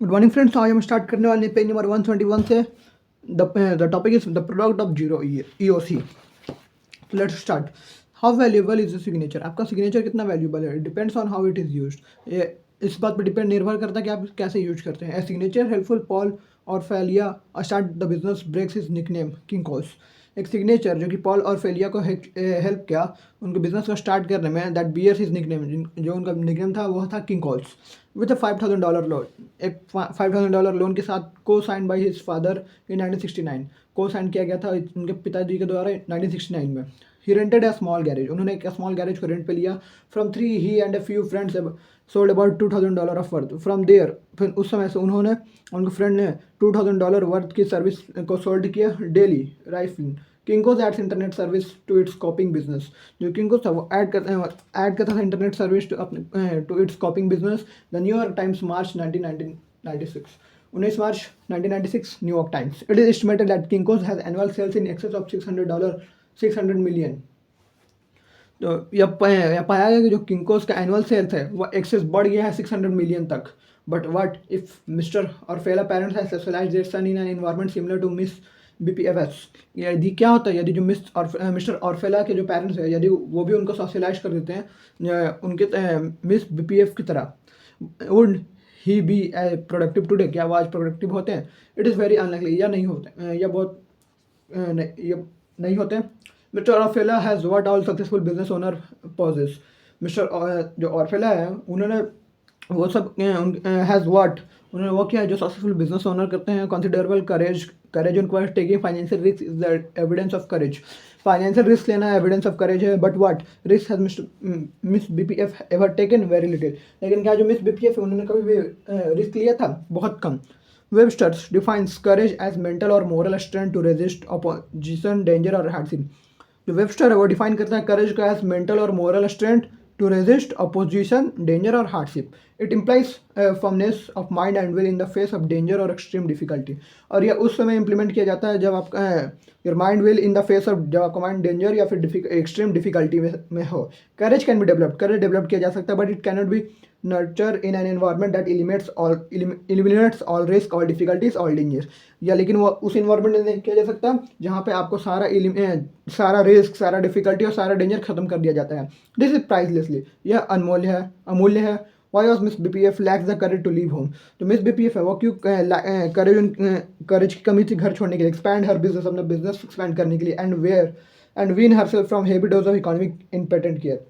Good morning friends, आज हम start करने वाले हैं पेज नंबर 121 से। The topic is the product of zero EOC. तो let's start. How valuable is the signature? आपका सिग्नेचर कितना वैल्यूएबल है? Depends on how it is used. ये इस बात पर डिपेंड निर्भर करता है कि आप कैसे यूज करते हैं। A signature helpful Paul Orfalea start the business breaks his nickname Kinko's. एक सिग्नेचर जो कि पॉल और फेलिया को हेल्प किया उनके बिजनेस को स्टार्ट करने में, दैट बियर्स हिज निकनेम, जो उनका निकनेम था वह था king calls. With a $5,000 loan, एक $5,000 लोन के साथ co sign by his father in 1969। Co sign किया गया था उनके पिताजी के द्वारा 1969 में। ही रेंटेड a small garage, उन्होंने एक स्मॉल गैरेज को रेंट पे लिया। From three he and a few friends sold about $2,000 of worth. From there, फिर उस समय से उन्होंने, उनके फ्रेंड ने $2,000 वर्थ की सर्विस को सोल्ड किया डेली राइफिंग। Kinko's adds internet service to its copying business. जो किंकोस था वो ऐड करता था internet service to its copying business. The New York Times March 1996, 19 March 1996, New York Times. It is estimated that Kinko's has annual sales in excess of $600 million. तो यह पाया गया कि जो किंकोस का एनुअल सेल्स है वो एक्सेस बढ़ गया है 600 मिलियन तक। But what if mister Orfalea parents has socialized their son in an environment similar to miss BPFS? यदि क्या होता है, यदि जो मिस्टर ऑर्फेला के जो पेरेंट्स है, यदि वो भी उनको सोशलाइज कर देते हैं उनके मिस बीपीएफ की तरह, would he be a productive today? क्या वो आज प्रोडक्टिव होते हैं? इट इज़ वेरी अनलाइकली, या नहीं होते, या बहुत ये नहीं होते। Mister Orfalea has what all successful business owner possess. Mister जो ऑर्फेला है उन्होंने वो सब हैज़ व्हाट, उन्होंने वो किया है जो सक्सेसफुल बिजनेस ओनर करते हैं। कंसिडरेबल करेज, करेज उनको taking financial risk is the evidence of courage. Financial risk लेना एविडेंस ऑफ करेज है। But what risk has miss BPF ever taken? Very little. लेकिन क्या जो मिस बीपीएफ है उन्होंने कभी भी रिस्क लिया था? बहुत कम। Webster defines courage as mental or moral strength to resist opposition, danger or hardship. जो वेबस्टर है वो डिफाइन करता है करेज को as mental or moral strength to resist opposition, danger or hardship. It implies firmness of mind and will in the face of danger or extreme difficulty. और यह उस समय इंप्लीमेंट किया जाता है जब आपका your mind will in the face of, जब आपका माइंड डेंजर या फिर एक्सट्रीम डिफिकल्टी में हो। Courage can be developed, courage develop किया जा सकता है, but it cannot be nurture in an environment that eliminates all risk, all difficulties, all danger. या लेकिन वो उस इन्वायरमेंट में नहीं किया जा सकता जहाँ पे आपको सारा रिस्क, सारा डिफिकल्टी और सारा डेंजर खत्म कर दिया जाता है। दिस इज प्राइसलेसली, यह अनमूल्य है, अमूल्य है। Why was miss B P F lacks the courage to leave home? तो मिस बी पी एफ है वो क्यों करेज की कमी थी घर छोड़ने के लिए, एक्सपैंड हर बिजनेस, अपना बिजनेस एक्सपैंड करने के लिए, and wean herself from heavy dose of economic in patent care,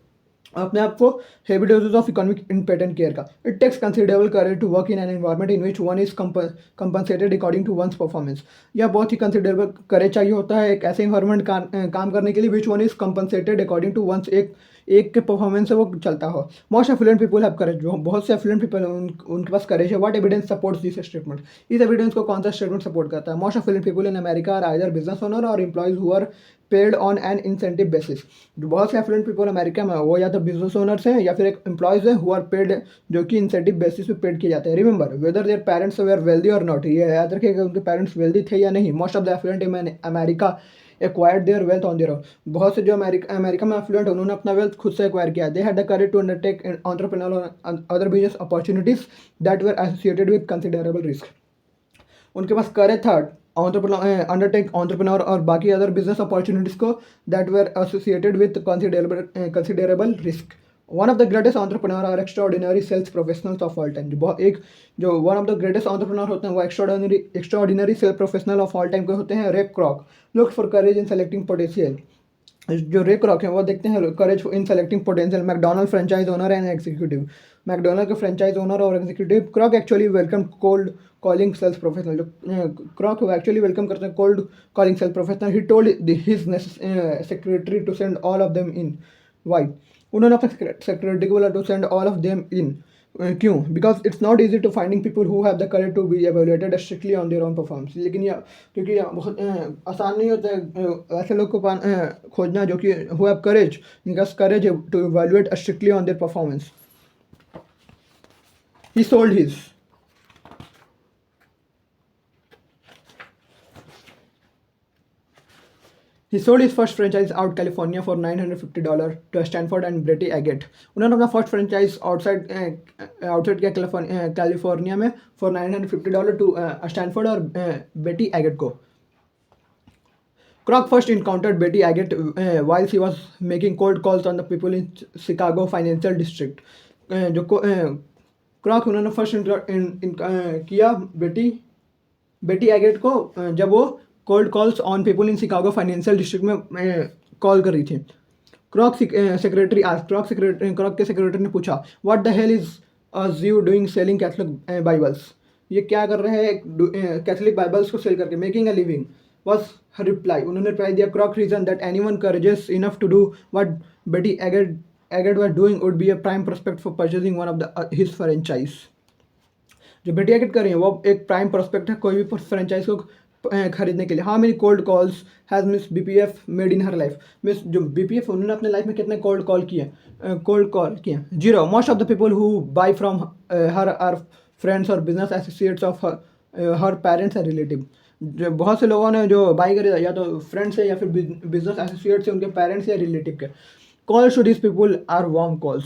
अपने आप को heavy doses of economic in patent care का। It takes considerable courage to work in an environment in which one is compensated according to one's performance. यह बहुत ही considerable करेज चाहिए होता है एक ऐसे इन्वायरमेंट काम करने के लिए which one is compensated according to one's, एक के परफॉर्मेंस से वो चलता हो। Most affluent people have courage, जो बहुत से एफ्लुएंट पीपल हैं उनके पास करेज है। What evidence supports this statement? इस एविडेंस को कौन सा स्टेटमेंट सपोर्ट करता है? Most affluent people in America are either business owner or employees who are paid on an incentive basis. जो बहुत से एफ्लुएंट पीपल अमेरिका में वो या तो बिजनेस ओनर्स हैं या फिर एक एम्प्लॉयज हैं हु आर पेड, जो कि इंसेंटिव बेसिस पे पेड किए जाते हैं। Remember whether their parents were wealthy और नॉट, ये याद रखिएगा उनके पेरेंट्स वेल्दी थे या नहीं। Most of the affluent in America acquired their wealth on their own. बहुत से जो अमेरिका में एफ्लुएंट उन्होंने अपना वेल्थ खुद से एक्वायर किया। They had the courage to undertake entrepreneur other business opportunities that were associated with considerable risk. उनके पास करेज था अंडरटेक एंटरप्रेन्योर और बाकी अदर बिजनेस अपॉर्चुनिटीज को that were associated with considerable risk. One of the greatest entrepreneur और extraordinary sales professionals of all time. जो one of the greatest entrepreneur होते हैं वो extraordinary sales professional of all time के होते हैं। Ray क्रॉक look for courage in selecting potential. जो Ray Kroc है वो देखते हैं courage in selecting potential. McDonald franchise owner and executive, McDonald के फ्रेंचाइज ओनर और executive. Kroc actually welcome cold calling sales professional, जो क्रॉक वो एक्चुअली वेलकम करते हैं cold calling sales professional. He told his secretary to send all of them in. Why? उन्होंने अपने secretary को बोला to send all of them in. क्यों? Because it's not easy to finding people who have the courage to be evaluated strictly on their own performance. लेकिन यह क्योंकि यह बहुत आसान नहीं होता है ऐसे लोग को खोजना जो कि हु हैव करेज, इनका courage to evaluate strictly on their performance. He sold his, He sold his first franchise out California for $950 to Stanford and Betty Agate. उन्होंने अपना फर्स्ट फ्रेंचाइज आउटसाइड किया कैलिफोर्निया में फॉर $950 टू स्टैनफोर्ड और बेटी agate को. Kroc first encountered Betty Agate while she was making cold calls on the people in Chicago financial district. जो क्रॉक उन्होंने first किया बेटी एगेट को जब वो cold calls on people in Chicago financial district में कॉल कर रही थी. क्रॉक के सेक्रेटरी ने पूछा what the hell is you doing selling Catholic Bibles. ये क्या कर रहे हैं कैथलिक बाइबल्स को सेल करके making a living was her reply. उन्होंने रिप्लाई दिया Kroc reasoned that anyone courageous enough to do what Betty Agate was doing would be a prime prospect for purchasing one of his franchise. जो बेटी agate कर रही है वो एक prime prospect है कोई भी फ्रेंचाइज को खरीदने के लिए. How many cold calls has miss BPF made in her life. Miss जो बीपीएफ उन्होंने अपने लाइफ में कितने कोल्ड कॉल किए 0. Most of the people who buy from her are friends और business associates of her parents and relative. जो बहुत से लोगों ने जो बाई करे या तो फ्रेंड्स से या फिर बिजनेस एसोसिएट से उनके पेरेंट्स या रिलेटिव के. Calls to this people are warm calls.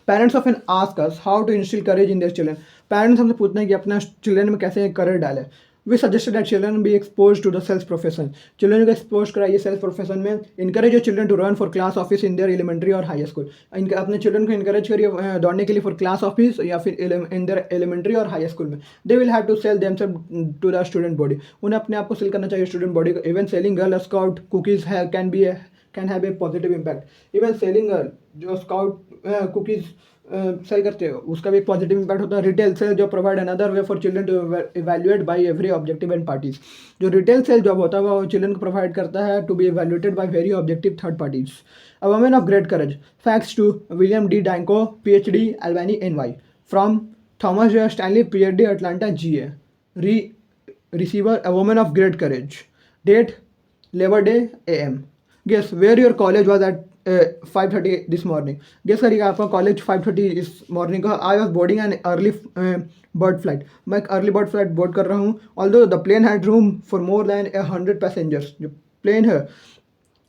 Parents often ask us how to instill courage in their children. Parents हमसे पूछते हैं कि अपना चिल्ड्रन में कैसे करेज डालें. We suggested that children be expose to the sales profession. Children को expose कराइए सेल्स प्रोफेशन में. Encourage your children to run for class office in their elementary और हाई स्कूल. इनके अपने चिल्ड्रन को इनकरेज करिए दौड़ने के लिए फॉर क्लास ऑफिस या फिर इन देयर एलिमेंट्री और हाई स्कूल में. They will have to sell themselves to the student body. उन्हें अपने आप को सेल करना चाहिए स्टूडेंट बॉडी को. Even selling girl scout cookies can have a positive impact. Even selling girl जो स्काउट कुकीज सेल करते हो उसका भी एक पॉजिटिव इम्पैक्ट होता है. रिटेल सेल जो provide another way for children to evaluate by every objective and parties. जो रिटेल सेल जॉब होता है वो चिल्ड्रन को प्रोवाइड करता है to be evaluated by very objective third parties. A woman of great courage. Facts to William D Danko PhD Albany NY from Thomas J. Stanley PhD Atlanta GA. Receiver a woman of great courage. Date Labor Day AM. Guess where your college was at 5:30 this morning. Guess करिएगा आपका college 5:30 इस morning का. I was boarding an early bird flight. मैं एक early bird flight board कर रहा हूँ. Although the plane had room for more than 100 passengers. जो प्लेन है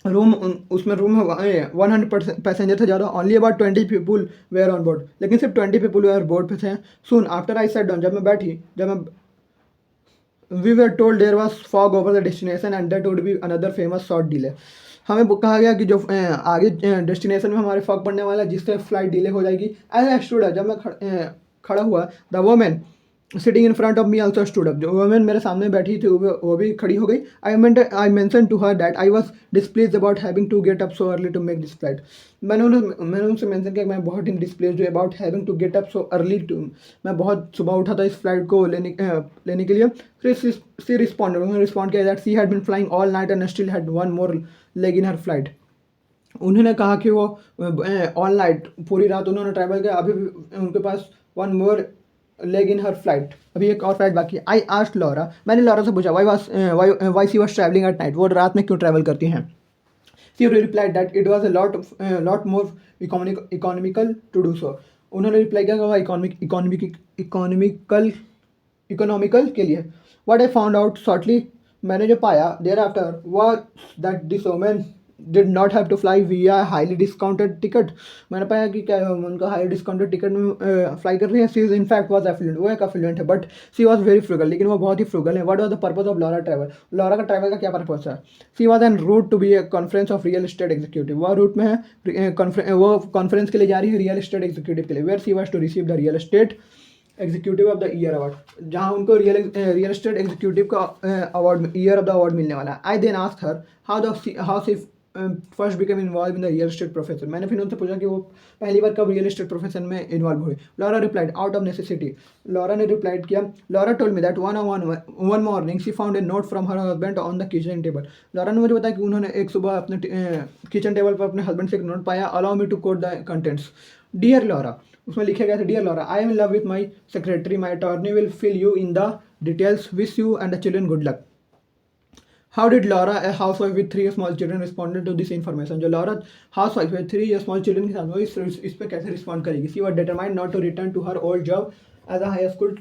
रूम उसमें रूम है 100 पैसेंजर थे ज़्यादा. Only about 20 people were on board. लेकिन सिर्फ 20 पीपल वेयर बोर्ड पे थे. Soon after I sat down जब मैं we were told there was fog over the destination and that would be another famous short delay. हमें कहा गया कि जो आगे डेस्टिनेशन में हमारे फॉग पड़ने वाला है जिससे फ्लाइट डिले हो जाएगी. एज आई स्टूड जब मैं खड़ा हुआ the woman sitting in front of me also stood up. जो वुमेन मेरे सामने बैठी थी वो भी खड़ी हो गई. I mention to her that I was displaced about having to get up so early to make this flight. मैंने उनसे मेंशन किया मैं बहुत ही डिस्प्लेस्ड हूँ about having to get up so early to. मैं बहुत सुबह उठा था इस फ्लाइट को लेने के लिए. फिर सी रिस्पॉन्ड उन्होंने रिस्पॉन्ड किया that she had been flying all night and still had one more leg in her flight. उन्होंने कहा कि वो ऑल नाइट पूरी रात उन्होंने ट्रैवल किया अभी भी उनके पास one more leg in her flight. अभी एक और फ्लाइट बाकी. I asked Laura. मैंने लॉरा से पूछा why she was travelling at night. वो रात में क्यों ट्रैवल करती हैं. She replied that it was a lot more economical to do so. उन्होंने रिप्लाई किया कि इकोनॉमिकल के लिए. What I found out shortly मैंने जो पाया thereafter was that this woman did not have to fly via highly discounted ticket. मैंने पाया कि क्या उनका हाईली डिस्काउंटेड टिकट में फ्लाई कर रही है. She is in fact was affluent. वो एक एफ्लुएंट है but she was very frugal. लेकिन वो बहुत ही फ्रूगल है. What was the purpose of Laura travel. Laura का ट्रैवल का क्या पर्पस है. She was en route to be a conference of real estate executive. वो रूट में है वो कॉन्फ्रेंस के लिए जा रही है रियल एस्टेट एग्जीक्यूटिव के लिए. Where she was to receive the real estate executive of the year award. जहाँ उनको रियल एस्टेट एग्जीक्यूटिव का award year of the award मिलने वाला है. I then asked her how she first become involve in the real estate profession. मैंने फिर उनसे पूछा कि वो पहली बार कब रियल एस्टेट प्रोफेशन में इन्वॉल्व हुई. Laura replied out of necessity. Laura ने रिप्लाइड किया. Laura told me that one morning she found a note from her husband on the kitchen table. Laura ने मुझे बताया कि उन्होंने एक सुबह अपने किचन टेबल पर अपने हस्बैंड से एक नोट पाया. Allow me to quote the contents. Dear Laura. उसमें लिखा गया था dear Laura I am in love with my secretary my attorney will fill you in the details wish you and the children good luck. How did Laura, a housewife with 3 small children, responded to this information? जो Laura housewife है 3 small children के साथ वो इस पे कैसे respond करेगी. She was determined not to return to her old job as a high school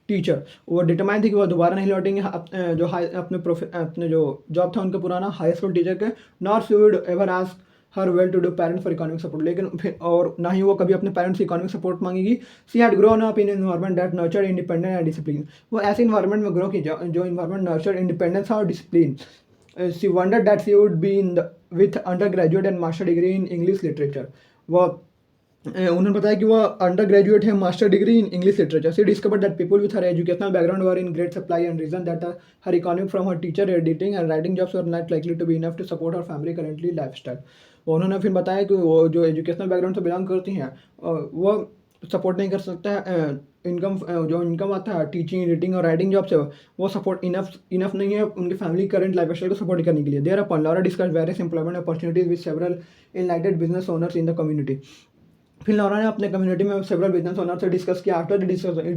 teacher, वो डिटरमाइन थी कि वो दोबारा नहीं लौटेंगे अपने जो जॉब था उनका पुराना हाई स्कूल टीचर के, nor she would ever ask her well to do parents for economic support, लेकिन फिर और ना ही वो कभी अपने पेरेंट्स से इकोनॉमिक सपोर्ट मांगेगी। She had grown up in environment that nurture independence and discipline, वो ऐसे इन्वायरमेंट में ग्रो की जो इन्वायरमेंट नर्चर इंडिपेंडेंस और discipline. She wondered that she would be in the with undergraduate and master degree in English literature, वो उन्होंने बताया कि वो अंडर ग्रेजुएट है, master degree in English literature. She discovered that people with her educational background were in great supply and reason that her economic from her teacher editing and writing jobs are not likely to be enough to support her family currently life style. उन्होंने फिर बताया कि वो जो educational background से belong करती हैं वो सपोर्ट नहीं कर सकता है, इनकम जो इनकम आता है टीचिंग एडिटिंग और राइटिंग जॉब से वो सपोर्ट इनफ नहीं है उनकी फैमिली करंट लाइफ स्टाइल को सपोर्ट करने के लिए। Thereupon Laura discuss various employment opportunities with several enlightened business owners in the community. फिर लॉरा ने अपने कम्युनिटी में सेवरल बिजनेस ओनर से डिस्कस किया। आफ्टर द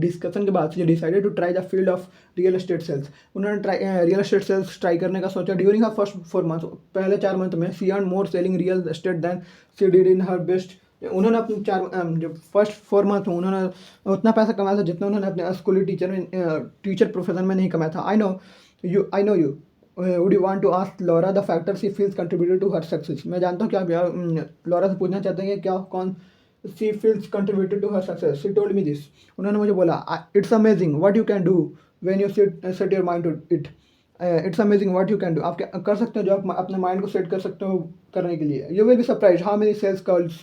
डिस्कशन के बाद she decided to try the field of real estate sales, उन्होंने real estate sales try करने का सोचा। ड्यूरिंग हर फर्स्ट 4 मंथ, पहले 4 मंथ में she earn more selling real estate than she did in her best. उन्होंने अपने जो first 4 month में उन्होंने उतना पैसा कमाया था जितना उन्होंने अपने स्कूली टीचर प्रोफेशन में नहीं कमाया था। I know you would you want to ask Laura the factor she feels contributed to her success, मैं जानता हूँ कि आप लॉरा से पूछना चाहते हैं कि क्या कौन she feels contributed to her success. She told me this. उन्होंने मुझे बोला it's amazing what you can do when you set your mind to it. It's amazing what you can do. आप क्या कर सकते हो जो आप अपने माइंड को सेट कर सकते हो करने के लिए। You will be surprised how many sales calls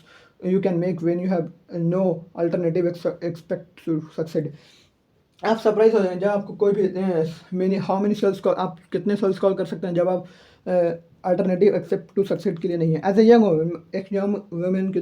you can make when you have no alternative expect to succeed. आप सरप्राइज हो जाएंगे जब आपको कोई भी हाउ मेनी सेल्स कॉल, आप कितने सेल्स कॉल कर सकते हैं जब आप अल्टरनेटिव एक्सेप्ट टू सक्सेड के लिए नहीं है। एज ए यंग वुमेन के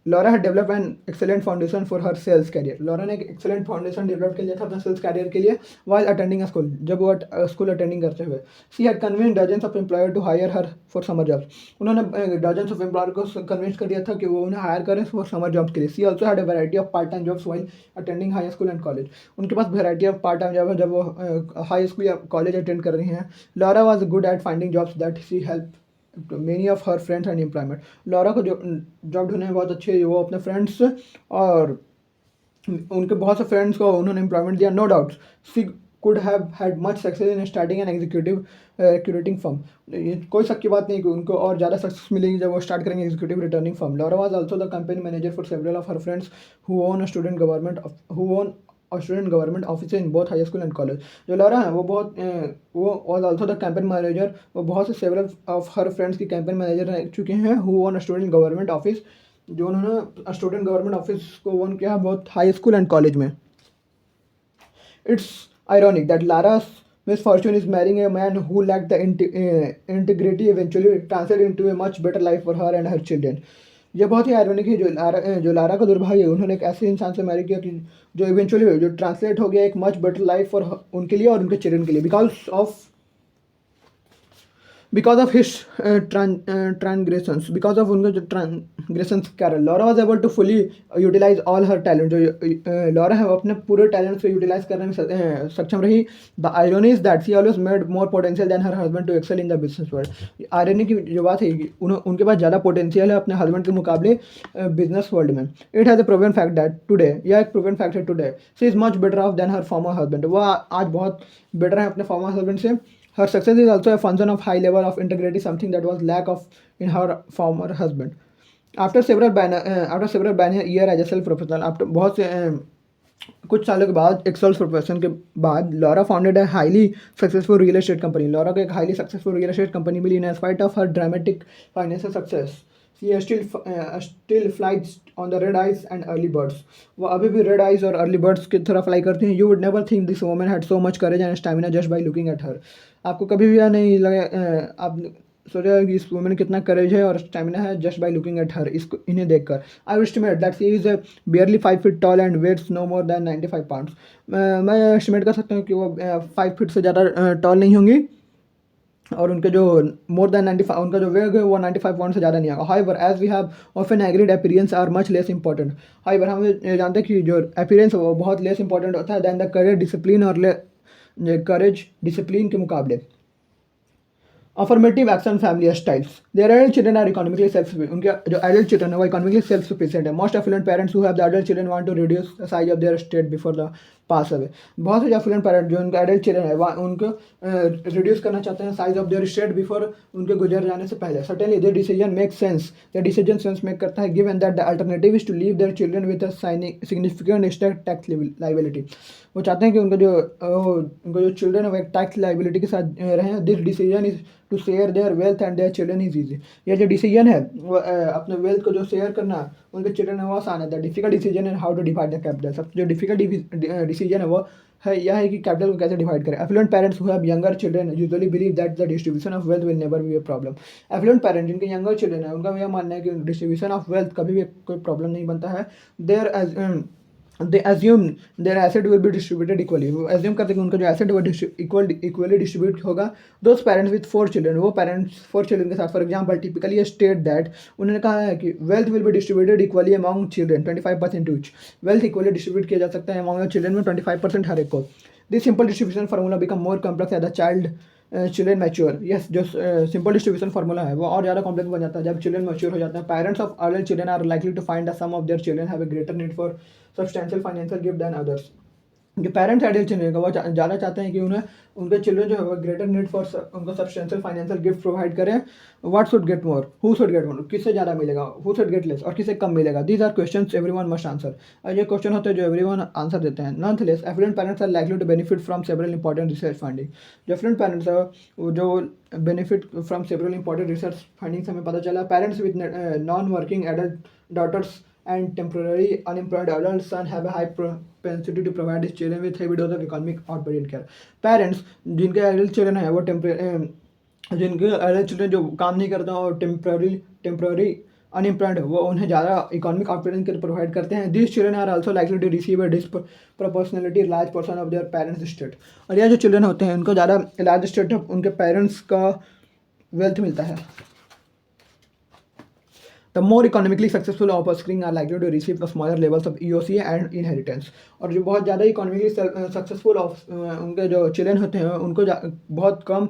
Laura had develop an excellent foundation for her sales career, Laura ने एक एक्सेलेंट फाउंडेशन डेवलप कर लिया था अपने सेल्स कैरियर के लिए वाइल अटेंडिंग स्कूल, जब वो स्कूल अटेंडिंग करते हुए। She had convince dozens of employer to hire her for summer jobs, उन्होंने डजन्स ऑफ एम्प्लॉयर को कन्विंस कर दिया था कि वो उन्हें हायर करें फॉर समर जॉब्स के लिए। She also had a variety of part time jobs while attending high school and college, उनके पास variety of part time job है जब वो हाई स्कूल या कॉलेज अटेंड कर रही हैं। Laura was good at finding jobs that she help many of her friends and employment, Laura को जो जॉब ढूंढने में बहुत अच्छी है, वो अपने फ्रेंड्स और उनके बहुत से फ्रेंड्स को उन्होंने एम्प्लॉयमेंट दिया। No doubt she could have had much success in starting an executive recruiting firm, कोई शक की बात नहीं कि उनको और ज़्यादा सक्सेस मिलेगी जब वो स्टार्ट करेंगे executive returning firm. Laura was also the campaign manager for several of her friends who own student government office in both high school and college. जो लॉरा है वो was also the campaign manager, वो बहुत से several of her friends की campaign manager रह चुके हैं who own student government office, जो उन्होंने स्टूडेंट गवर्नमेंट ऑफिस को ओन किया बहुत हाई स्कूल एंड कॉलेज में। It's ironic that Laura's misfortune is marrying a man who lacked the integrity eventually translated into a much better life for her and her children. ये बहुत ही ironic है जो Lara का दुर्भाग्य है, उन्होंने एक ऐसे इंसान से मैरी किया कि जो इवेंचुअली जो ट्रांसलेट हो गया एक मच बेटर लाइफ फॉर उनके लिए और उनके चिल्ड्रन के लिए because of his transgressions, because of उनके जो transgressions कारण Laura was able to fully utilize all her talent, जो लॉरा है वो अपने पूरे टैलेंट से यूटिलाइज करने में सक्षम रही। The irony is that she always made more potential than her husband to excel in the business world. Irony की जो बात है कि उनके पास ज़्यादा पोटेंशियल है अपने हस्बैंड के मुकाबले बिजनेस वर्ल्ड में। It has a proven fact that today, यह एक प्रूवन फैक्ट है today, she is much better off than her former husband, वो आज बहुत बेटर है अपने फॉर्मर हस्बैंड से। Her success is also a function of high level of integrity, something that was lack of in her former husband. After several years as a self professional, after बहुत से कुछ सालों के बाद एक सेल्फ प्रोफेशन के बाद Laura founded a highly successful real estate company, Laura को एक highly successful real estate company मिली। In spite of her dramatic financial success she still flies on the red eyes and early birds, वो अभी भी red eyes और early birds की तरह fly करती हैं। You would never think this woman had so much courage and stamina just by looking at her, आपको कभी भी यह नहीं लगा आप सोचा कि इस वुमेन कितना करेज है और स्टैमिना है just by looking at her, इसको इन्हें देखकर। I estimate that she is barely 5 feet tall and weighs no more than 95 pounds, मैं एस्टिमेट कर सकता हूँ कि वो 5 फीट से ज़्यादा टॉल नहीं होंगी और उनके जो मोर दैन 95 उनका जो वेट है वो 95 पाउंड से ज़्यादा नहीं आएगा। However as we have often agreed appearance are much less important, however हम जानते हैं कि जो अपीयरेंस है वो बहुत लेस इंपॉर्टेंट होता है दैन द करेज डिसिप्लिन और करेज डिसिप्लिन के मुकाबले। Affirmative action family styles their adult children are economically self उनके जो एडल्ट चिल्ड्रन है वो इकोनॉमिकली सेल्फ सफिशिएंट है most affluent parents who have the adult children want to reduce the size of their state before the pass away बहुत से जो effluent parent जो उनका एडल्ट चिल्ड्रन है उनको रिड्यूस करना चाहते हैं size of their state before उनके गुजर जाने से पहले certainly their decision make sense their decision sense make करता है given that the alternative is to leave their children with a significant state tax liability वो चाहते हैं कि उनका जो चिल्ड्रन है वो एक टैक्स लाइबिलिटी के साथ रहें this decision is to share their wealth and their children is easy ये जो डिसीजन है वो अपने वेल्थ को जो शेयर करना उनके चिल्ड्रन है वो आसान है द डिफिकल्ट डिसीजन है how to divide the capital सबसे जो डिफिकल्ट डिसीजन है वो है यह है कि कैपिटल को कैसे डिवाइड करें affluent parents who have younger children usually believe that the distribution of wealth will never be a problem affluent parent जिनके यंगर चिल्ड्रन है उनका यह मानना है कि डिस्ट्रीब्यूशन ऑफ वेल्थ कभी भी कोई प्रॉब्लम नहीं बनता है there they assume their asset will be distributed equally वो assume करते हैं कि उनका जो asset है वो equally distribute होगा those parents with 4 children वो parents 4 children के साथ for example typically state that उन्होंने कहा है कि wealth will be distributed equally among children 25% each wealth equally distribute किया जा सकता है among the children में 25% हर एक को this simple distribution formula become more complex as the children mature yes जो सिंपल डिस्ट्रीब्यूशन फार्मूला है वो और ज़्यादा कॉम्प्लेक्स बन जाता है जब चिल्ड्रन मैच्योर हो जाते हैं parents of early children are likely to find the some of their children have a greater need for substantial financial gift than others जो पेरेंट्स एडल्ट चिल्ड्रन का वो ज़्यादा चाहते हैं कि उन्हें उनके चिल्ड्रन जो है वो ग्रेटर नीड फॉर उनको सब्सटेंशियल फाइनेंशियल गिफ्ट प्रोवाइड करें what should get more who should get more किससे ज़्यादा मिलेगा हु शुड गेट लेस और किससे कम मिलेगा these are questions everyone must answer और ये क्वेश्चन होते हैं जो एवरीवन आंसर देते हैं nonetheless affluent parents are likely to benefit from several important research funding जो एफिडेंट पेरेंट्स है जो benefit from several important research funding से हमें पता चला parents with non working adult daughters and temporarily unemployed adult son have a high propensity to provide his children with heavy dose of economic output in care. Parents जिनके adult children है वो जिनके adult children जो काम नहीं करते और temporary unemployed है वो उन्हें ज़्यादा economic output in care provide करते हैं these children are also likely to receive a disproportionately large portion of their parents' estate और यह जो children होते हैं उनको ज़्यादा large estate उनके parents का wealth मिलता है The more economically successful offspring are likely to receive the smaller levels of EOC and inheritance. और जो बहुत ज़्यादा इकोनॉमिकली सक्सेसफुल उनके जो चिल्ड्रन होते हैं उनको बहुत कम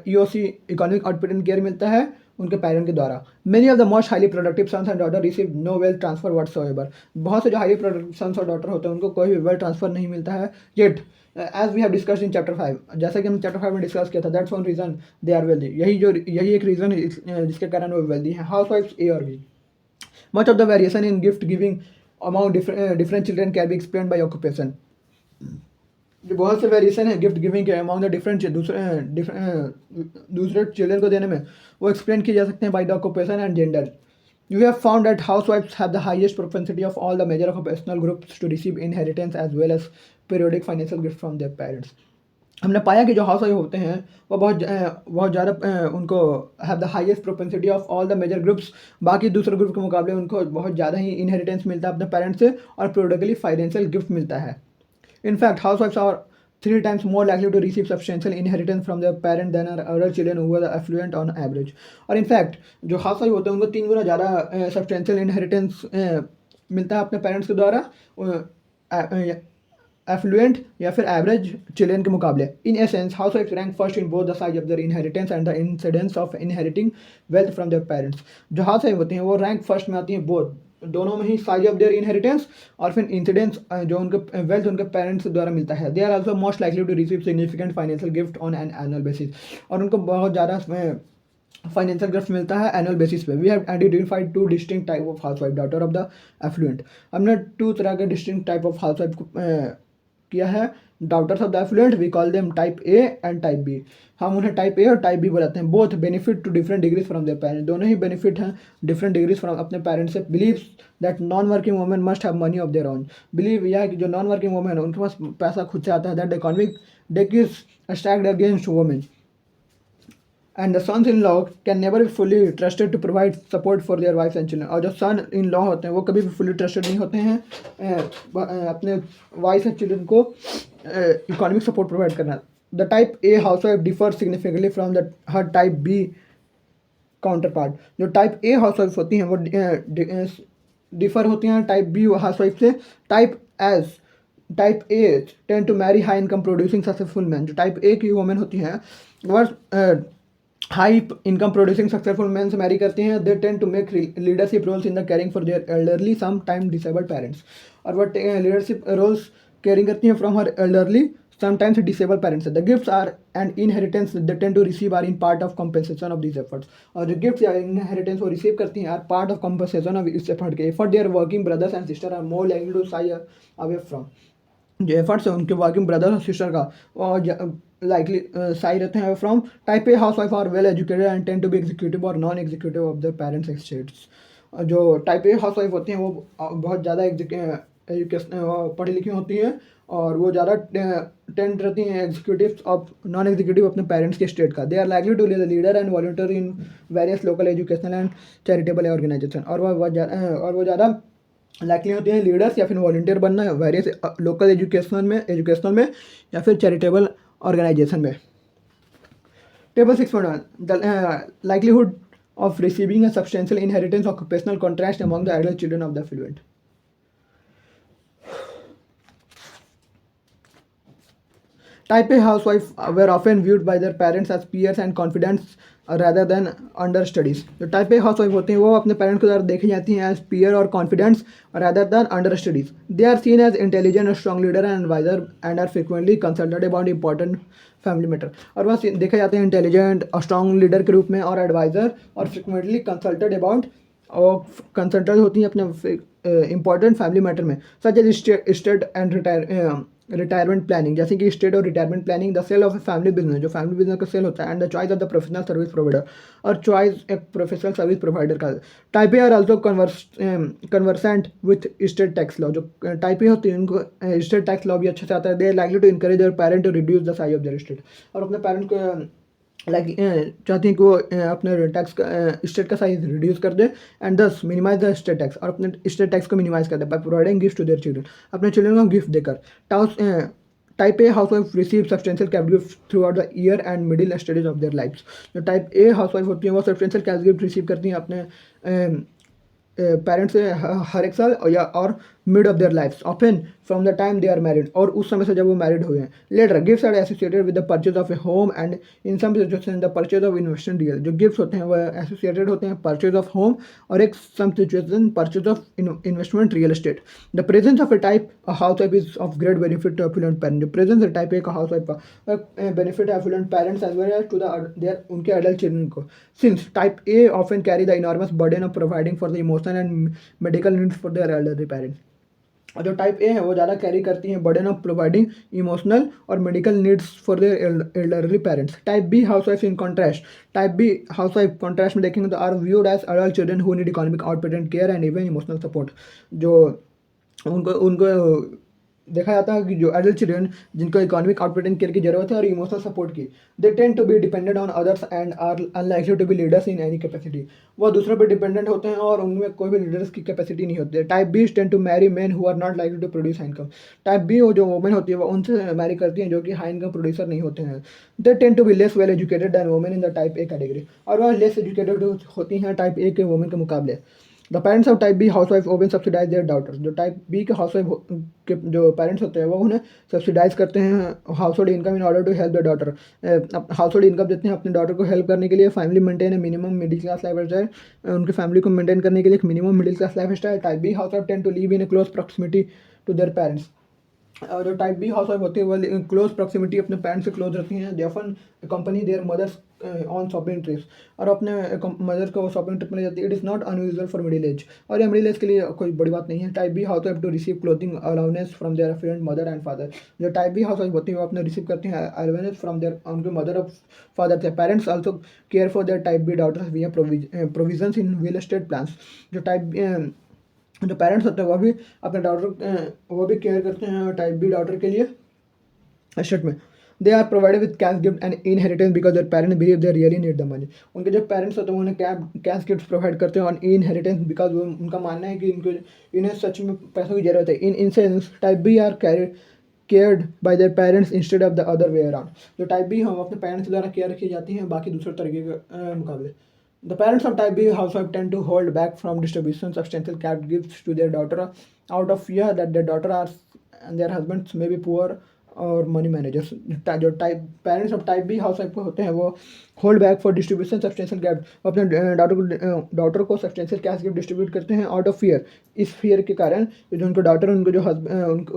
EOC economic output in care मिलता है उनके पेरेंट के द्वारा many of the most highly productive sons and daughter receive no wealth transfer whatsoever बहुत से जो हाईली प्रोडक्टिव सन्स और डॉटर होते हैं उनको कोई भी वेल्थ ट्रांसफर नहीं मिलता है yet as we have discussed in chapter 5 जैसा कि हम चैप्टर 5 में डिस्कस किया था that's one reason they are wealthy यही एक रीज़न है जिसके कारण वो वेल्दी हैं हाउस वाइफ्स ए और be much of the variation in gift giving amount different children can be explain by occupation जो बहुत से वेरिएशन है गिफ्ट गिविंग के अमाउंट द डिफरेंट दूसरे चिल्ड्रन को देने में वो एक्सप्लेन किए जा सकते हैं by the occupation and gender You have found that housewives have the highest propensity of all the major occupational groups to receive inheritance as well as periodic financial gifts from their parents. हमने पाया कि जो house wife होते हैं वो बहुत ज़्यादा उनको have the highest propensity of all the major groups बाकी दूसरे ग्रुप के मुकाबले उनको बहुत ज़्यादा ही इनहेरिटेंस मिलता है अपने पेरेंट्स से और पीरियडिकली फाइनेंशियल गिफ्ट मिलता है इनफैक्ट हाउस वाइफ्स are 3 times more likely to receive substantial inheritance from their parent than are other children who are affluent on average. और इनफैक्ट जो हाउस वाइफ होते हैं उनको 3 गुना ज़्यादा सब्सटेंशियल इनहेरिटेंस मिलता है अपने पेरेंट्स के द्वारा एफ्लुएंट या फिर एवरेज चिल्ड्रन के मुकाबले in essence house wife rank first in both the size of there inheritance and the incidence of inheriting wealth from their parents जो हाउस वाइफ होती हैं वो रैंक फर्स्ट में आती हैं बोथ दोनों में ही साइज ऑफ देयर इनहेरिटेंस और फिर इंसिडेंस जो उनके वेल्थ उनके पेरेंट्स द्वारा मिलता है they are also most likely to receive significant financial gift on an annual basis और उनको बहुत ज़्यादा फाइनेंशियल गिफ्ट मिलता है एनुअल बेसिस पे we have identified 2 distinct type of housewife daughter of the affluent हमने 2 तरह के distinct type of housewife किया है daughters of the affluent we call them type A and type B हम उन्हें type A और type B बोलते हैं both benefit to different degrees from their parents दोनों ही बेनिफिट हैं डिफरेंट डिग्रीज फ्रॉम अपने पेरेंट्स से believes that non working women must have money of their own believe यह है कि जो नॉन वर्किंग वुमेन है उनके पास पैसा खुद से आता है that economic deck is stacked against women and the sons in law can never be fully trusted to provide support for their wives and children और जो सन इन लॉ होते हैं वो कभी भी फुली ट्रस्टेड नहीं होते हैं अपने वाइफ एंड चिल्ड्रन को इकोनॉमिक सपोर्ट प्रोवाइड करना the type A housewife differ significantly from the her type B counterpart जो टाइप ए हाउस वाइफ होती हैं वो डिफर होती हैं टाइप बी हाउस वाइफ से type A tend to marry high income producing successful man जो type A की women होती हैं वह high income producing successful man से मैरी करती हैं, they tend to make leadership roles in the caring for their elderly some time disabled parents. और वह लीडरशिप रोल्स कैरिंग करती हैं from her elderly sometimes disabled parents. The gifts are an inheritance they tend to receive are in part of compensation of these efforts. और जो gift या inheritance वो receive करती हैं are part of compensation of इस effort के effort their working brothers and sister are more likely to shy away from. जो efforts है उनके वर्किंग ब्रदर और सिस्टर का और लाइकली साई रहते हैं from. Type A housewife are well educated and tend to be executive और non executive of their parents estates. जो टाइप ए हाउस वाइफ होती हैं वो बहुत ज़्यादा एजुकेशन पढ़ी लिखी होती हैं और वो ज़्यादा टेंड रहती हैं एग्जीक्यूटिव ऑफ नॉन एग्जीक्यूटिव अपने पेरेंट्स के स्टेट का। They are likely to leader and volunteer in various local educational and charitable organisation. और वो ज़्यादा लाइकली होती हैं लीडर्स या फिर वॉलंटियर बनना वेरियस लोकल एजुकेशनल में या फिर चैरिटेबल ऑर्गेनाइजेशन में। Table 6.1 the likelihood of receiving a substantial inheritance occupational contrast among the adult children of the affluent. Type A housewives were often viewed by their parents as peers and confidants rather than understudies. जो type A housewife होती हैं वो अपने parents के द्वारा देखी जाती हैं एज पीयर और कॉन्फिडेंट्स rather than understudies. They are seen as intelligent, a strong leader and advisor and are frequently consulted about important family matter. और वह देखे जाते हैं इंटेलिजेंट और स्ट्रॉन्ग लीडर के रूप में और एडवाइज़र और फ्रिक्वेंटली कंसल्टेड अबाउट और कंसल्टेड होती हैं अपने इंपॉर्टेंट फैमिली मैटर में such as state and retirement planning, जैसे कि स्टेट और retirement planning, the sale of a family business, जो फैमिली बिजनेस का सेल होता है, and the choice of the professional service provider और चॉइस एक प्रोफेशनल सर्विस प्रोवाइडर का। Type A are also conversant with state tax law. जो type A होती है उनको स्टेट टैक्स लॉ भी अच्छे से आता है। They are likely to encourage their parent to reduce the size of their state. और अपने पेरेंट को चाहती हैं कि वो अपने टैक्स का स्टेट का साइज रिड्यूस कर दे and thus minimize the state tax, और अपने स्टेट टैक्स को मिनिमाइज कर दे by providing gift to their children, अपने चिल्ड्रन को गिफ्ट देकर। Type A housewife receive substantial cash gift throughout the year and middle stages of their life. जो type A housewife होती हैं वो substantial cash gift receive करती हैं अपने पेरेंट्स से हर एक साल और mid of their life often from the time they are married, और उस समय से जब वो मैरिड हुए हैं। Later gifts are associated with the purchase of a home and in some situation the purchase of investment real. जो gifts होते हैं वो एसोसिएटेड होते हैं परचेज ऑफ होम और एक some situation purchase of investment real estate. The presence of a type housewife is of great benefit to affluent parent. जो presence है टाइप ए का हाउस वाइफ का benefit affluent parents as well as to their उनके adult children को, since type A often carry the enormous burden of providing for the emotional and medical needs for their elderly parents. और जो type ए है वो ज़्यादा carry करती हैं burden of providing emotional और medical needs for their elderly parents. Type B housewife in contrast, type B housewife contrast में देखेंगे तो are viewed as adult children who need economic outpatient care and even emotional support. जो उनको उनको देखा जाता है कि जो एडल्ट चिल्ड्रन जिनको इकोनॉमिक आउटपेटेंट केयर की जरूरत है और इमोशनल सपोर्ट की, they tend to be dependent on others and are unlikely to be leaders in any capacity. वो दूसरों पर डिपेंडेंट होते हैं और उनमें कोई भी लीडर्स की कैपेसिटी नहीं होती है। Type B tend to marry man who are not likely to produce income. Type B जो वुमेन होती है वो उनसे मैरी करती हैं जो कि हाई इनकम प्रोड्यूसर नहीं होते हैं। They tend to be less well educated than women in the type A category, और वह लेस एजुकेटेड होती हैं टाइप ए के वुमेन के मुकाबले। The parents of type B housewife ओवन सब्सिडाइज देयर डॉटर्स। जो टाइप बी के हाउस वाइफ के जो पेरेंट्स होते हैं वो उन्हें सब्सिडाइज करते हैं household income in order to help the daughter. Household income देते हैं अपने डॉटर को हेल्प करने के लिए, फैमिली मेंटेन है minimum middle class lifestyle, उनकी फैमिली को मेंटेन करने के लिए एक minimum middle class lifestyle. Type B housewife tend to live in a close proximity to their parents. और जो टाइप बी हाउस वाइफ होती है वो क्लोज प्रॉक्सिमिटी अपने पेरेंट्स से क्लोज रहती हैं। They often company their mothers on shopping trips, और अपने मदर को शॉपिंग ट्रिप में ले जाती है। It is not unusual for middle age, और ये मिडिल एज के लिए कोई बड़ी बात नहीं है। Type B housewife to receive clothing allowance from their friend mother and father. जो टाइप बी हाउस वाइफ होती है वो अपने रिसीव करती हैं अलाउनेस फ्रॉम देयर उनके मदर और फादर से। Parents also care for their type B daughters via provisions in real estate plans. जो पेरेंट्स होते हैं वो भी अपने डॉटर वो भी केयर करते हैं टाइप बी डॉटर के लिए एस्टेट में। They are provided with cash gift and inheritance because their parents believe they really need the money. उनके जो पेरेंट्स होते हैं उन्हें कैश गिफ्ट प्रोवाइड करते हैं और इनहेरिटेंस बिकॉज उनका मानना है कि इन्हें सच में पैसों की जरूरत है। In sense type B are cared by their parents instead of the other way around. जो टाइप बी हम अपने पेरेंट्स द्वारा केयर रखी जाती हैं बाकी दूसरे तरीके के मुकाबले। The parents of type B housewife tend to hold back from distribution substantial cash gifts to their daughter out of fear that their daughter and their husbands may be poor और money managers. जो type parents of type B housewife होते हैं वो hold back for distribution substantial gap, वो अपने daughter को substantial cash gift distribute करते हैं आउट ऑफ फियर। इस फियर के कारण जो उनको डॉटर, उनको जो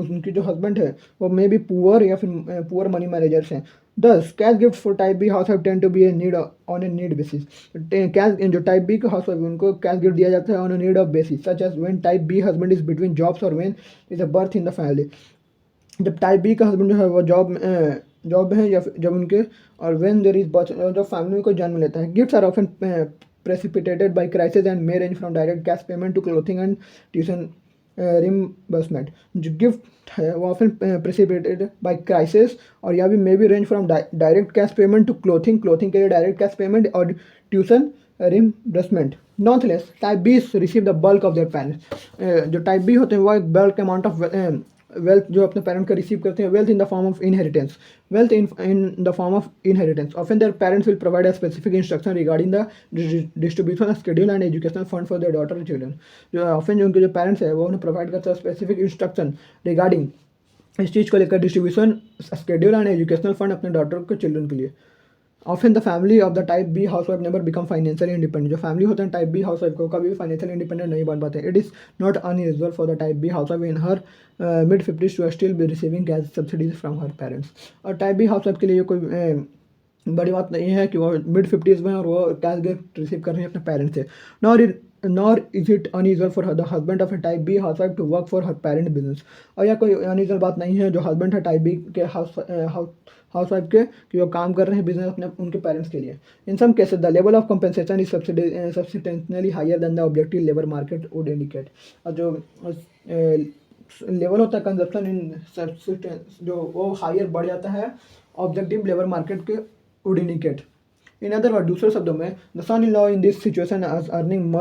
उनकी जो हस्बैंड है वो मे बी पुअर या फिर पुअर मनी मैनेजर्स हैं। Thus cash gift for type B housewife tend to be a need on a need basis. Cash जो टाइप बी के हाउस वाइफ उनको कैश गिफ्ट दिया जाता है on a need of basis, such as when type B husband is between jobs और when is a birth in the family. जब type B का husband जो है वो जॉब है या जब उनके और व्हेन देयर इज बर्थ, जब फैमिली को जन्म लेता है। Gifts are often precipitated by crisis and may range from direct cash payment to clothing and tuition reimbursement। जो गिफ्ट है वो ऑफन precipitated by crisis और या भी may be range from direct cash payment to clothing के लिए direct cash payment और tuition reimbursement. Nonetheless type B receive the bulk of their parents. जो टाइप बी होते हैं वो एक बल्क अमाउंट ऑफ वेल्थ जो अपने पेरेंट का रिसीव करते हैं, wealth in the form of inheritance, wealth in the form of inheritance. Often their parents will provide a specific instruction regarding the distribution schedule and educational fund for their daughter and children. जो often जो उनके जो parents है वो उन्हें provide करता है specific instruction regarding इस चीज़ को लेकर, distribution schedule and educational fund अपने डॉटर के चिल्ड्रन के लिए। Often the family of the type B housewife never become financially independent. जो फैमिली होते हैं टाइप बी हाउस वाइफ को कभी भी फाइनेंशियली इंडिपेंडेंट नहीं बन पाते। It is not unusual for the type B housewife in her mid 50s to still be receiving cash subsidies from her parents. और टाइप बी हाउस वाइफ के लिए ये कोई बड़ी बात नहीं है कि वो मिड 50s में और वो कैश गिफ्ट रिसीव कर रहे हैं अपने पेरेंट्स से। Nor is it unusual for the husband of a type B housewife to work for her parent business. और यह कोई अनयूजुअल बात नहीं है जो हस्बैंड है टाइप बी के हाउस वाइफ के कि वो काम कर रहे हैं बिजनेस अपने उनके पेरेंट्स के लिए। In some cases the level of compensation is substantially higher than the objective labour market would indicate. और जो लेवल होता है कंजप्शन इन सब्सिस्टेंस जो वो हायर बढ़ जाता है ऑब्जेक्टिव लेबर मार्केट के would indicate. In other word, दूसरे शब्दों में, the son in law in this situation is earning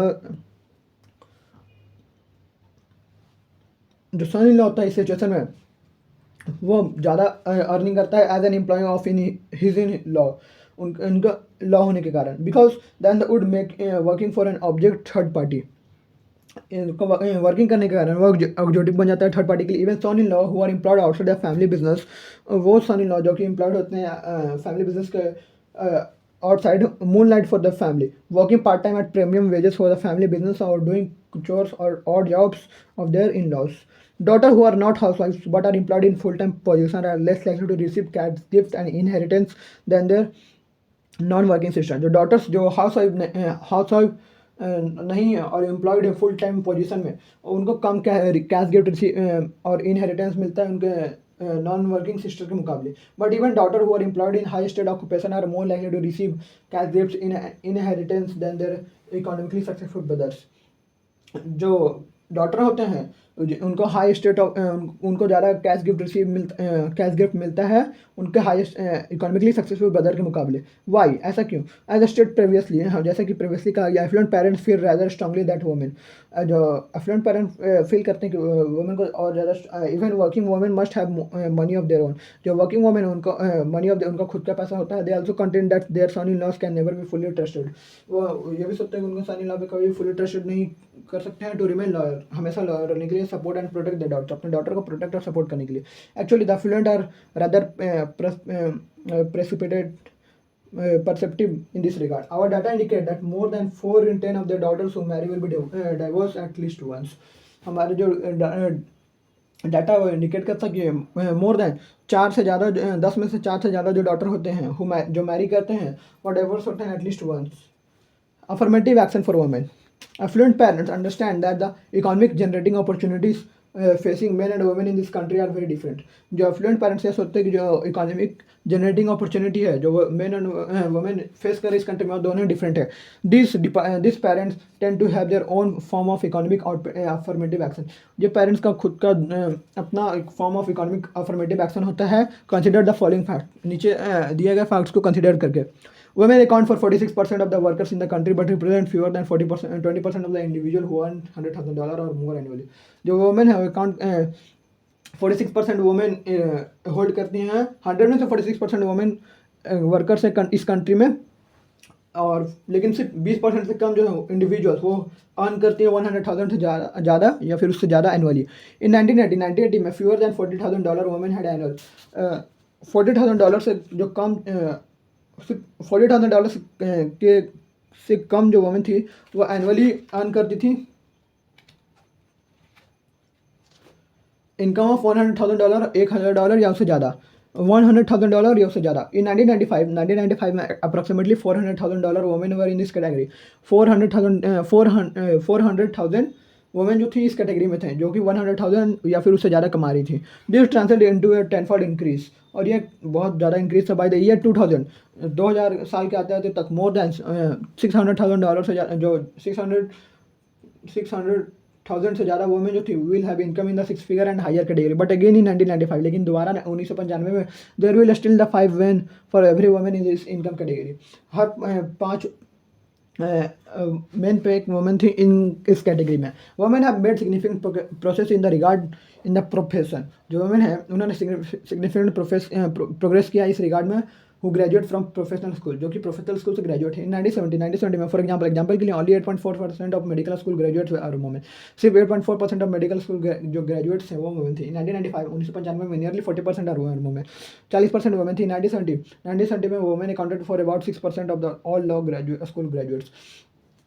जो सन इन लॉ होता है इस सिचुएशन में वो ज़्यादा अर्निंग करता है as an employ of in his in law, उनका लॉ होने के कारण। Because than the would make working for an object third party, working करने के कारण वो एग्जीक्यूटिव बन जाता है थर्ड पार्टी के लिए। Even son in law who are employed outside the family business, वो सन इन लॉ जो कि एम्प्लॉयड होते हैं फैमिली बिजनेस के outside, moonlight for the family, working part time at premium wages for the family business और doing chores or odd jobs of their in-laws. Daughters who are not housewives but are employed in full-time position are less likely to receive cash gifts and inheritance than their non-working sister। जो daughters जो housewife नहीं है और employed है full time position में, उनको कम cash gift और इनहेरिटेंस मिलता है उनके नॉन वर्किंग सिस्टर के मुकाबले। But even daughter who are employed in high state occupation are more likely to receive cash gift in inheritance than their economically successful brothers. जो डॉटर होते हैं उनको हाई स्टेट उनको ज़्यादा कैश गिफ्ट मिलता है उनके हाईएस्ट इकोनॉमिकली सक्सेसफुल ब्रदर के मुकाबले। वाई, ऐसा क्यों? एज अ स्टेट प्रीवियसली, हाँ जैसे कि प्रीवियसली कहा गया, affluent parents feel rather strongly that women. जो एफ्लुएंट पेरेंट्स फील करते हैं कि वुमेन को और ज़्यादा, even working women must have money of their own. जो वर्किंग वुमेन उनको मनी ऑफ उनका खुद का पैसा होता है। They also content that their son in laws can never be fully trusted. वो ये भी सोचते हैं कि उनके सन इन लॉ पे कभी फुली ट्रस्टेड नहीं कर सकते हैं। टू रिमेन लॉयर, हमेशा लॉयर रहने के लिए, support and protect the daughter, अपने डॉटर को प्रोटेक्ट और सपोर्ट करने के लिए। Actually the affluent are rather precipitate perceptive in this regard. Our data indicate that more than 4 in 10 of the daughters who marry will be divorced at least once। हमारे जो data वो indicate करता है कि more than 4 से ज़्यादा, 10 में से 4 से ज़्यादा जो डॉटर होते हैं जो मैरी करते हैं वो डाइवोर्स होते हैं at least once. Affirmative action for women. Affluent parents understand that the economic generating opportunities facing men and women in this country are very different। जो affluent parents ये सोचते हैं कि जो इकोनॉमिक जनरेटिंग अपॉर्चुनिटी है जो मेन एंड वुमेन फेस कर रही इस कंट्री में, दोनों डिफरेंट है। This parents tend to have their own form of economic affirmative action. जो पेरेंट्स का खुद का अपना एक form of economic affirmative action होता है। कंसिडर द फॉलोइंग फैक्ट, नीचे दिए गए फैक्ट्स को कंसिडर करके। Women account for 46% of the workers in the country but represent fewer than 20% of the individual who earn $100,000 or more annually। जो women है account 46% women hold करती हैं। 100 में से 46% वुमेन वर्कर्स है इस कंट्री में और लेकिन सिर्फ 20% से कम जो है इंडिविजुअल्स वो अर्न करती है 100,000 से ज़्यादा या फिर उससे ज़्यादा एनुअली। इन 1980 में fewer than $40,000 women had annual. $40,000 से जो कम $40,000 से कम जो वुमेन थी वो एनुअली अर्न करती थी इनकम ऑफ $100,000, $1,000 या उससे ज़्यादा, $100,000 या उससे ज़्यादा। इन 1995 में approximately $400,000 women were in this category. 400,000 women जो थी इस कैटेगरी में थे जो कि 100,000 या फिर उससे ज़्यादा कमा रही थी। This translate into A tenfold increase, और ये बहुत ज़्यादा इंक्रीज था बाय द ईयर 2000 साल के आते आते तक मोर दैन $600,000 से जो 600,000 से ज़्यादा वुमेन जो थी will have income in the 6 figure and higher category. But again in 1995, लेकिन दोबारा 1995 में there will still the 5 women for every women in this income category. हर 5 मेन पे एक वुमेन थी इन इस कैटेगरी में। Women have made significant process in the regard in the profession. जो वुमेन है उन्होंने सिग्निफिकेंट प्रोग्रेस किया इस रिगार्ड में। Who graduate from professional school, जो कि प्रोफेशनल स्कूल से ग्रेजुएट है। 1970 में फॉर एग्जाम्पल के लिए only 8.4% of medical school graduates are women. सिर्फ 8.4% ऑफ मेडिकल स्कूल जो ग्रेजुएट्स हैं वो वुमेन थी। 1995 में नियरली 40% आर वुमेन, 40% वुमेन थी। 1970 में women accounted for about 6% of the all law school graduates.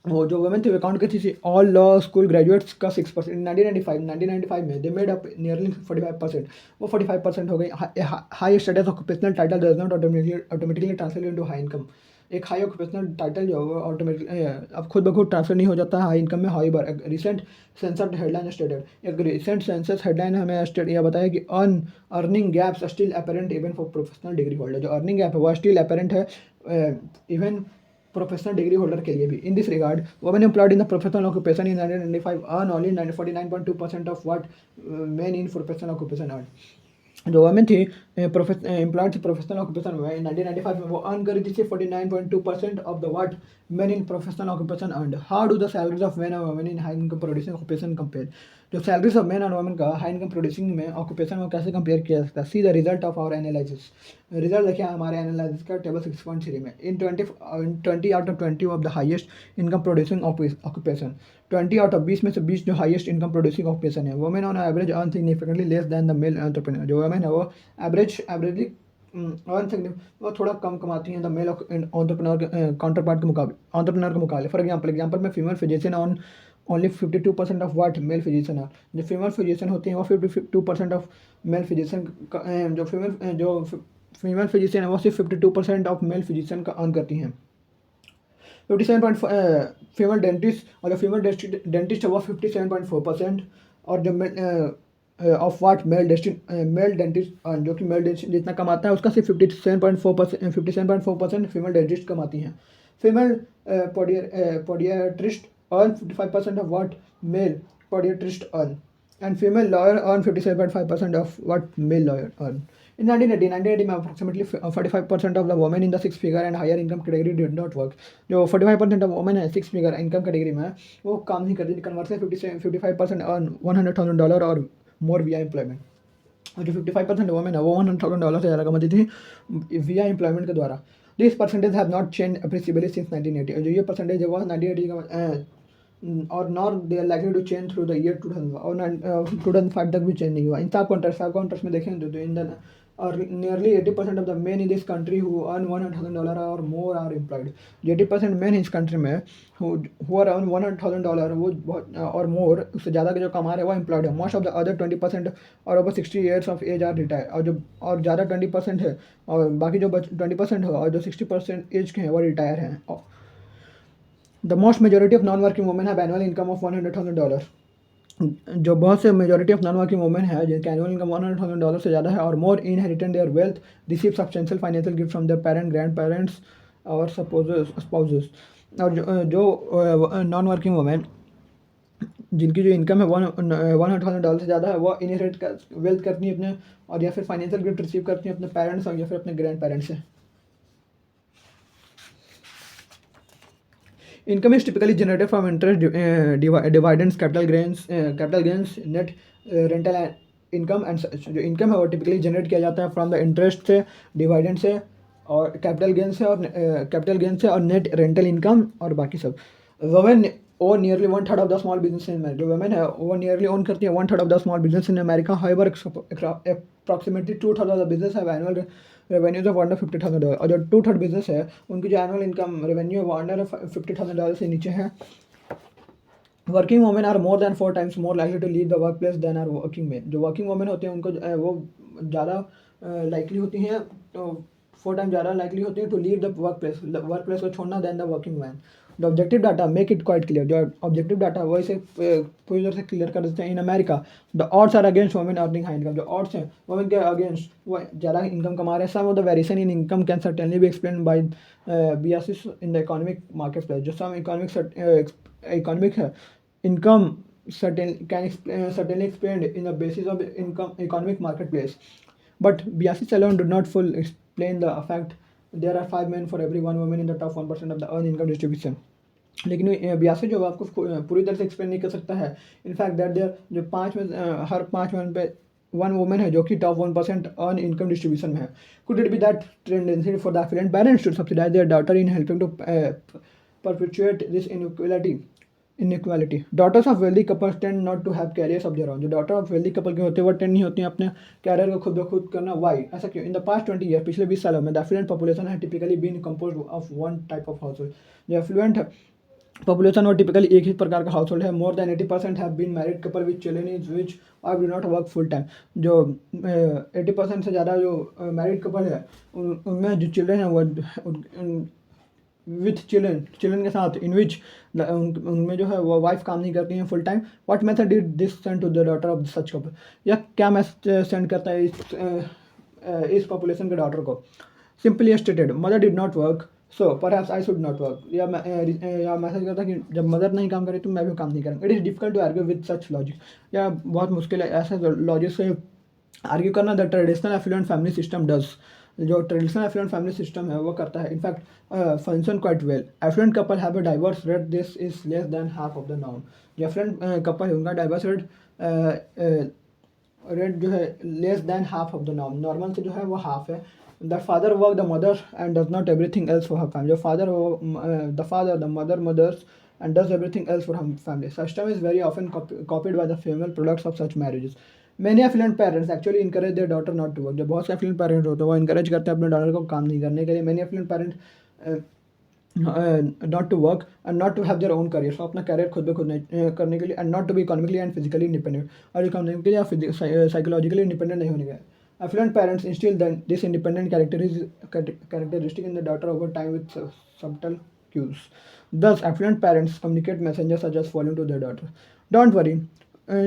वो जो वुमेन थी वो अकाउंट करती थी ऑल लॉ स्कूल ग्रेजुएट्स का 6%। 1995 में दे मेड अप नियरली 45%, वो 45% हो गई। High status occupational title does not automatically translate into high income. एक हाई ऑक्यूपेशनल टाइटल जो है ऑटोमेटिकली अब खुद ब खुद ट्रांसफर नहीं हो जाता हाई इनकम में। However recent census headline stated, एक रिसेंट सेंसस हेडलाइन हमें यह बताया कि earning gaps still apparent even for professional degree holder. जो अर्निंग गैप है वो स्टिल अपेरेंट है इवन प्रोफेशनल डिग्री होल्डर के लिए भी। In this regard women employed in the professional occupation in 1995 earn only 49.2% of what men in professional occupation earn. जो women थी employed थी प्रोफेशनल ऑक्यूपेशन में 1995 में वो अर्न करी थी 49.2% of the what men in professional occupation earn. How do the salaries of men और women in high income producing occupation compare. जो सैलरीज ऑफ मेन और वुमेन का हाई इनकम प्रोड्यूसिंग में ऑक्यूपेशन में कैसे कंपेयर किया जा सकता है। See the result of our analysis. Result देखिए हमारे एनालिसिस का टेबल 6.3 में। In 20 out of 20 of the highest income producing occupation, 20 out of 20 में से 20 जो हाईएस्ट इनकम प्रोड्यूसिंग ऑक्यूपेशन है। Women on average earn significantly less than the male entrepreneur. जो women है वो एवरेजली वो थोड़ा कम कमाती हैं the male entrepreneur counterpart के मुकाबले। फॉर एग्जाम्पल में female physician on only 52% of what male physician are. जो फीमेल फिजिशियन होती हैं वो 52% ऑफ मेल फिजिशियन जो फीमेल फिजिशियन है वो सिर्फ 52% ऑफ मेल फिजिशियन का अर्न करती हैं। 57 फीमेल डेंटिस्ट, और जो फीमेल डेंटिस्ट है वो 57.4%, और जो ऑफ वाट मेल डेंटिस्ट जो कि मेल डेंटिस्ट जितना कमाता है उसका सिर्फ 57.4% फीमेल डेंटिस्ट कमाती हैं। Female podiatrist earn 55% of what male podiatrist earn, and female lawyer earn 57.5% of what male lawyer earn. In 1980 में approximately 45% of the women in the 6 figure and higher income category did not work. जो 45% of women है 6 figure income category में वो काम नहीं करती। Converse 55% earn $100,000 और more via employment, और जो 55% women है वो $100,000 से ज़्यादा कमाती थी via employment के द्वारा। This percentage have not change appreciably since 1980। और जो ये परसेंटेज है वो 1980 का और nor they are likely to change through the year 2000 और 2005 तक भी चेंज नहीं हुआ। इन सब कॉन्ट्रास्ट में देखें तो इन द और nearly 80% of the main in this country who earn $100,000 और मोर आर एम्प्लॉयड। जो 80% मेन इस कंट्री में हु आर अर्न $100,000 वो बहुत और मोर उससे ज़्यादा के जो कमा रहे हैं वो एम्प्लॉयड है। मोस्ट ऑफ द अदर 20% और over 60 years of age are retire, और ज़्यादा 20% है और बाकी जो 20% है और जो 60% एज के हैं वो रिटायर हैं। The most majority of non working women have annual income of $100,000। जो बहुत से majority of non working women है जिनका एनुअल इनकम $100,000 से ज़्यादा है और more inherited their wealth, receive substantial financial gift from their parent, grandparents और स्पाउसेस। और जो नॉन वर्किंग वुमेन जिनकी जो इनकम है $100,000 से ज़्यादा है वो इनहेरिट वेल्थ करती है अपने, और या फिर फाइनेंशियल गिफ्ट रिसीव करती हैं अपने पेरेंट्स और या फिर अपने ग्रैंड पेरेंट्स से। Income is typically generated from interest, dividends, capital gains, net rental income and such. जो इनकम है वो टिपिकली जनरेट किया जाता है फ्रॉम द इंटरेस्ट से, डिविडेंड से, और कैपिटल गेन से और नेट रेंटल इनकम और बाकी सब। Women own nearly 1/3 of the small business in America. जो वुमेन है वो नियरली ओन करती है 1/3 of the small business in America. However approximately 2/3 of the business have annual revenues of under $50,000। और जो 2/3 बिजनेस है उनकी जो एनुअल इनकम रेवेन्यू है वो अंडर $50,000 से नीचे है। Working women are more than 4 times more likely to leave the workplace then are working men. जो वर्किंग वुमेन होते हैं उनको वो ज़्यादा लाइकली होती हैं, तो 4 times ज़्यादा लाइकली होती हैं to leave the workplace को छोड़ना than the working man. The objective data make it quite clear. जो ऑब्जेक्टिव डाटा वो इसे पूरी तरह से क्लियर कर देते हैं। In America the odds are against women earning high income. जो ऑड्स हैं वुमेन के अगेंस्ट वो ज़्यादा इनकम कमा रहे हैं। Some of the variation in income can certainly be explain by biases in the economic market place. जो some economic है income certainly explained in the basis of income economic marketplace, but biases alone do not full explain the fact there are 5 men for every 1 woman in the top 1% of the earned income distribution। लेकिन बियासी जो आपको पूरी तरह से explain नहीं कर सकता है। इनफैक्ट दैट देयर जो 5 में हर 5 मैन पे 1 वुमेन है जो कि टॉप 1% अर्न इनकम डिस्ट्रीब्यूशन में है। Could it be that tendency for the affluent parents to subsidize their daughter in helping to perpetuate this inequality. Daughters of wealthy couples tend not to have careers of their own. जो daughter of wealthy couple के होते हैं वो tend नहीं होती हैं अपने career को खुद ब खुद करना। वाई ऐसा क्यों? इन द पास्ट 20 ईयर पिछले 20 सालों में द एफ्लुएंट पॉपुलेशन है typically been composed of one type of household. जो एफ्लुएंट पॉपुलेशन वो टिपिकली एक ही प्रकार का हाउस होल्ड है। More than 80% have been married couple with children is which और do not work full time. जो 80% से ज़्यादा जो मैरिड कपल है उनमें जो चिल्ड्रन है वो विथ चिल्ड्रन के साथ इन विच उनमें जो है वो वाइफ काम नहीं करती हैं full time. What method did this send to the daughter of such couple. या क्या मैसेज सेंड करता है इस पॉपुलेशन के डॉटर को? Simply stated mother did not work so perhaps I should not work. या मैसेज करता है कि जब मदर नहीं काम करे तो मैं भी काम नहीं करूँगा। It is difficult to argue with such logic. या बहुत मुश्किल है ऐसे लॉजिक से आर्ग्यू करना। The traditional affluent family system does. जो ट्रेडिशनल एफ्लुएंट फैमिली सिस्टम है वो करता है in fact function quite well. Affluent couple have a divorce rate this is less than half of the norm. जो एफ्लुएंट कपल है उनका divorce rate जो है less than half of the norm. Normal से जो है वो हाफ है। The father work the mother and does not everything else for her family. जो father the mother mothers and does everything else for her family. System is very often copied by the female products of such marriages. Many affluent parents actually encourage their daughter not to work. जब बहुत से affluent parents होते हैं वो encourage करते हैं अपने daughter को काम नहीं करने के लिए। Many affluent parents not to work and not to have their own career। so अपना career खुद ब खुद करने के लिए and not to be economically and physically independent। और economically या psychologically independent नहीं होने के। Affluent parents instill this independent characteristic in the daughter over time with subtle cues। Thus, affluent parents communicate messages such as following to their daughter: "Don't worry,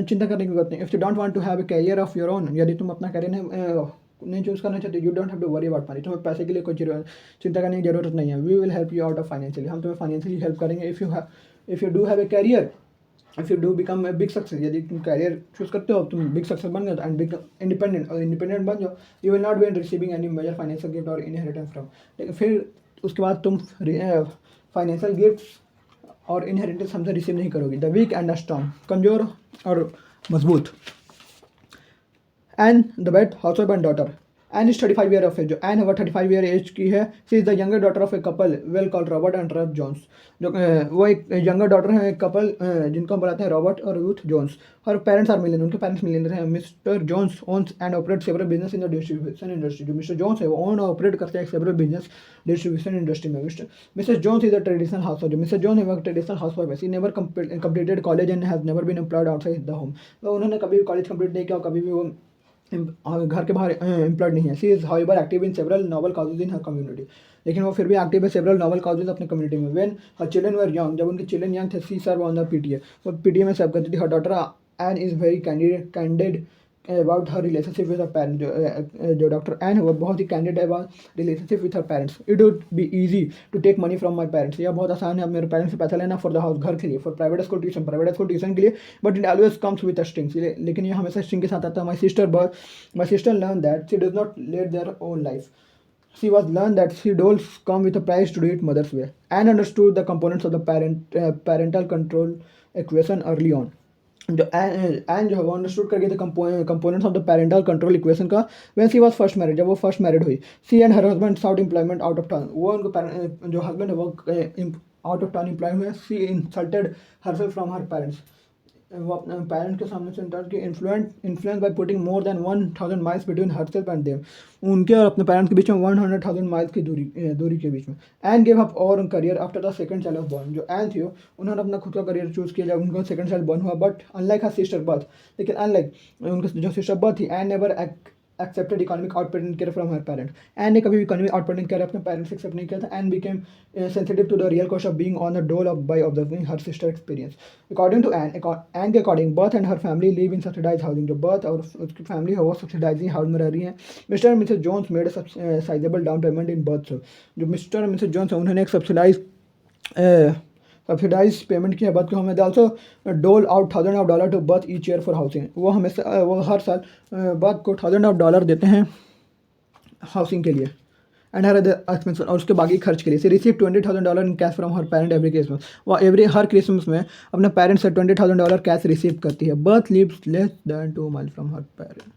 चिंता करने की बात नहीं। If you don't want to have a career of your own, यदि तुम अपना career नहीं choose करना चाहते, you don't have to worry about money। तुम्हें पैसे के लिए कोई चिंता करने की जरूरत नहीं है। We will help you out of financially। हम तुम्हें फाइनेंशियली हेल्प करेंगे। If you do have a career, if you do become a big success, यदि तुम कैरियर चूज करते हो तुम बिग सक्सेस बन गए एंड become independent और इंडिपेंडेंट बन जाओ, you will not be receiving any major financial gift or inheritance from। लेकिन फिर उसके बाद तुम फाइनेंशियल गिफ्ट्स और इनहेरिटेंस हमसे रिसीव नहीं करोगी। The weak and the strong, कमजोर और मजबूत। And the bet housewife and daughter. Ann is 35 year of age. जो एन है वो 35 ईयर एज की है। She is the younger daughter of a couple well called Robert and Ruth Jones. जो वो एक यंगर डॉटर है एक कपल जिनको हम बुलाते हैं रॉबर्ट और Ruth Jones. Her parents are millionaire. उनके पेरेंट्स मिलियनर हैं। Mister Jones owns and operate several business in the distribution industry. जो मिस्टर जोन्स है वो ओन और ऑपरेट करते हैं सेवरल बिजनेस डिस्ट्रीब्यूशन इंडस्ट्री में। Mister Jones is a traditional housewife. जो मिस्टर जोन्स है वो ट्रेडिशनल हाउस वाइफ है। She never completed college and has never been employed outside the home. तो उन्होंने कभी भी कॉलेज कंप्लीट नहीं किया और कभी भी वो घर के बाहर एम्प्लॉयड नहीं है। She is however active in several noble causes in her community. लेकिन वो फिर भी एक्टिव है सेवरल नोबल काउजेज अपने कम्युनिटी में। When her children were young, जब उनके चिल्ड्रन यंग थे, she serve on the PTA, वो पीटीए में सर्व करती थी। Her daughter Ann is very candid about her relationship with her parents. जो डॉक्टर एन है वो बहुत ही कैंडिड है about relationship with her parents. It would be easy to take money from my parents. यह बहुत आसान है मेरे पेरेंट्स से पैसा लेना फॉर द हाउस, घर के लिए, फॉर प्राइवेट स्कूल ट्यूशन के लिए। But it always comes with a strings. लेकिन ये हमेशा स्ट्रिंग के साथ आता है। My sister learn that she does not lead their own life. She was learned that she dolls come with a price to do it mother's way, and understood the components of the parental control equation early on. जो Ann जो है वो understood कर गए थे components of the parental control equation का when she was first married, जब वो फर्स्ट मैरिड हुई। She and her husband sought employment out of town, वो उनको जो हस्बैंड है वो आउट ऑफ टाउन एम्प्लॉय हुए। She insulted herself from her parents, वो अपने पेरेंट्स के सामने से इंसल्ट की influence by putting more than 1000 miles between herself and them, उनके और अपने पेरेंट्स के बीच में 100,000 माइल्स की दूरी के बीच में। एन गेव अप और career after the second child of born, जो एन थी उन्होंने अपना खुद का करियर चूज़ किया जब उनका सेकंड चाइल्ड बॉर्न हुआ। But unlike her sister Beth, लेकिन अनलाइक उनके जो सिस्टर बर्थ थी, Ann never accepted economic outputting care from her parent, Ann ने कभी भी इकोनॉमिक आउटपुटिंग केयर अपने पेरेंट्स से एक्सेप्ट नहीं किया था। Ann became sensitive to the real cost of being on the dole off by observing her sister experience. According to Ann के according Beth and her family live in subsidise housing, जो birth और उसकी family है वो subsidising house में रह रही है। Mister and missus Jones made sizable down payment in Beth, जो मिस्टर और मिसेज जोन्स है उन्होंने एक सब्सिडाइज पेमेंट किया बर्थ को। हमें they also dole out $1000 to Beth each year for housing, वो हमें वो हर साल बर्थ को $1000 देते हैं हाउसिंग के लिए। एंड हर अदर एक्सपेंस, और उसके बाकी खर्च के लिए। She receive $20,000 in cash from her parent every Christmas, वो हर क्रिसमस में अपने पेरेंट्स से $20,000 कैश रिसीव करती है। Beth lives less than 2 mile from her parent.